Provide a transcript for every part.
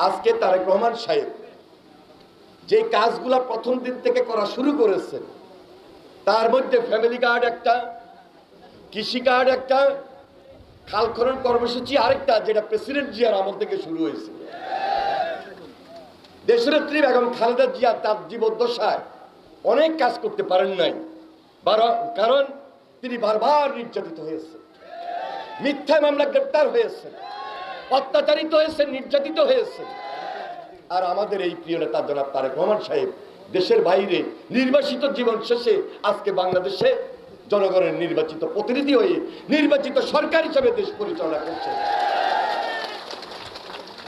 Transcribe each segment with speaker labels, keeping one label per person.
Speaker 1: আজকে তারেক রহমান সাহেব যে কাজগুলা প্রথম দিন থেকে করা শুরু করেছেন, তার মধ্যে ফ্যামিলি কার্ড একটা, কৃষি কার্ড একটা, খাল খনন কর্মসূচি আরেকটা, যেটা প্রেসিডেন্ট জিয়ার আমল থেকে শুরু হয়েছে। দেশনেত্রী বেগম খালেদা জিয়া তার জীবদ্দশায় অনেক কাজ করতে পারেন নাই, কারণ তিনি বারবার নির্যাতিত হয়েছেন, মিথ্যা মামলা গ্রেপ্তার হয়েছেন, অত্যাচারিত হয়েছেন, নির্যাতিত হয়েছেন। আর আমাদের এই প্রিয় নেতা জনাব তারেক রহমান সাহেব দেশের বাইরে নির্বাসিত জীবন শেষে আজকে বাংলাদেশে জনগণের নির্বাচিত প্রতিনিধি হয়ে নির্বাচিত সরকার হিসেবে দেশ পরিচালনা করছে।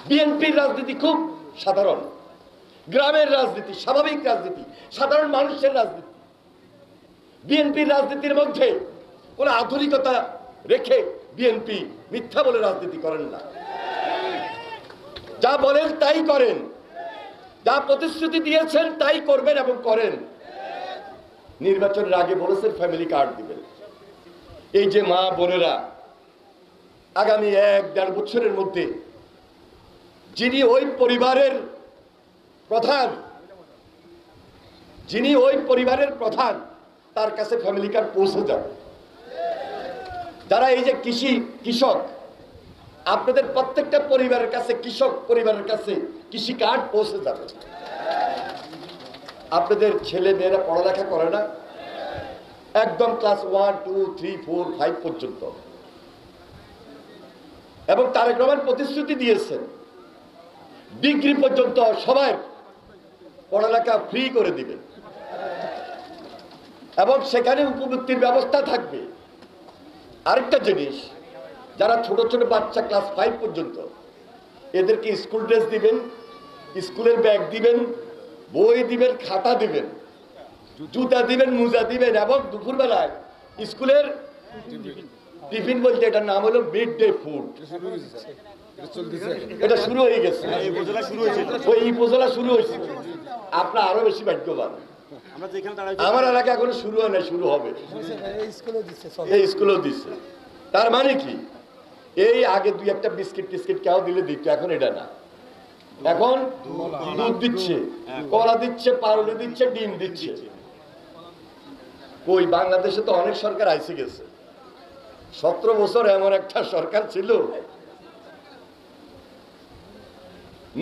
Speaker 1: বিএনপির রাজনীতি খুব সাধারণ, গ্রামের রাজনীতি, স্বাভাবিক রাজনীতি, সাধারণ মানুষের রাজনীতি। বিএনপির রাজনীতির মধ্যে কোনো আধুনিকতা রেখে বিএনপি মিথ্যা বলে রাজনীতি করেন না। যা বলেন তাই করেন, যা প্রতিশ্রুতি দিয়েছেন তাই করবেন এবং করেন। নির্বাচনের আগে বলেছেন ফ্যামিলি কার্ড দিবেন। এই যে মা বোনেরা আগামী 1-1.5 বছরের মধ্যে যিনি ওই পরিবারের প্রধান, তার কাছে ফ্যামিলি কার্ড পৌঁছে যাবে। যারা এই যে কৃষক, আপনাদের প্রত্যেকটা পরিবারের কাছে, কৃষক পরিবারের কাছে কৃষি কার্ড পৌঁছে যাবে। আপনাদের ছেলে মেয়েরা পড়ালেখা করে না, একদম ক্লাস 1, 2, 3, 4, 5 পর্যন্ত। এবং তারেক রহমান প্রতিশ্রুতি দিয়েছেন ডিগ্রি পর্যন্ত সবার পড়ালেখা ফ্রি করে দিবেন এবং সেখানে উপবৃত্তির ব্যবস্থা থাকবে। আরেকটা জিনিস, যারা ছোট ছোট বাচ্চা ক্লাস 5 পর্যন্ত, এদেরকে স্কুল ড্রেস দিবেন, স্কুলের ব্যাগ দিবেন, বই দিবেন, খাতা দিবেন, জুতা দিবেন, মোজা দিবেন এবং দুপুরবেলায় স্কুলের টিফিন বলতে এটার নাম হলো মিড ডে ফুড। এটা শুরু হয়ে গেছে, ওই উপজেলা শুরু হয়েছে। আপনার আরো বেশি ভাগ্যবান, আমার এলাকা এখনো শুরু হয় না, শুরু হবে, এই স্কুলেও দিচ্ছে। তার মানে কি, এই আগে 2-1টা বিস্কিট টিস্কিট কেউ দিলে দিত, এখন এটা না, এখন দুধ দিচ্ছে, কলা দিচ্ছে, পাউরুটি দিচ্ছে, ডিম দিচ্ছে। কই, বাংলাদেশে তো অনেক সরকার আইসে গেছে, 17 বছর এমন একটা সরকার ছিল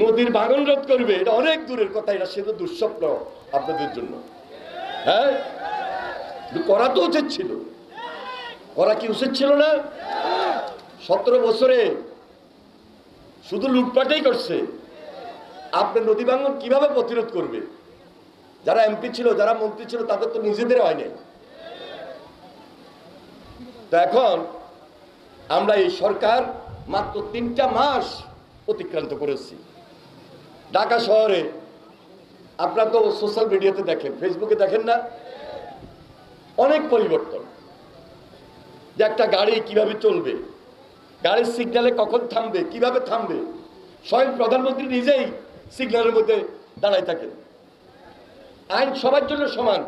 Speaker 1: নদীর ভাঙন রোধ করবে, এটা অনেক দূরের কথা, এটা সে তো দুঃস্বপ্ন আপনাদের জন্য। হ্যাঁ, করা তো উচিত ছিল, করা কি উচিত ছিল না? 17 বছরে শুধু লুটপাটেই করছে। আপনি নদী ভাঙন কিভাবে প্রতিরোধ করবে? যারা এমপি ছিল, যারা মন্ত্রী ছিল, তাদের তো নিজেদের হয়নি। তো এখন আমরা এই সরকার মাত্র 3টা মাস অতিক্রান্ত করেছি। ঢাকা শহরে আপনারা তো সোশ্যাল মিডিয়াতে দেখেন, ফেসবুকে দেখেন না, অনেক পরিবর্তন। যে একটা গাড়ি কিভাবে চলবে, গাড়ির সিগন্যালে কখন থামবে, কিভাবে থামবে, স্বয়ং প্রধানমন্ত্রী নিজেই সিগন্যালের মধ্যে দাঁড়ায় থাকেন। আইন সবার জন্য সমান,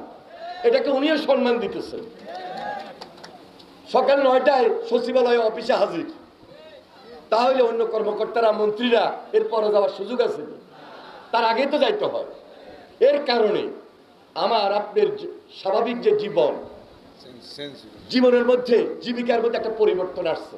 Speaker 1: এটাকে উনিও সম্মান দিতেছেন। সকাল 9টায় সচিবালয় অফিসে হাজির, তাহলে অন্য কর্মকর্তারা, মন্ত্রীরা এরপরে যাওয়ার সুযোগ আছে? তার আগেই তো যাইতে হয়। এর কারণে আমার আপনার স্বাভাবিক যে জীবনের মধ্যে, জীবিকার মধ্যে একটা পরিবর্তন আসছে।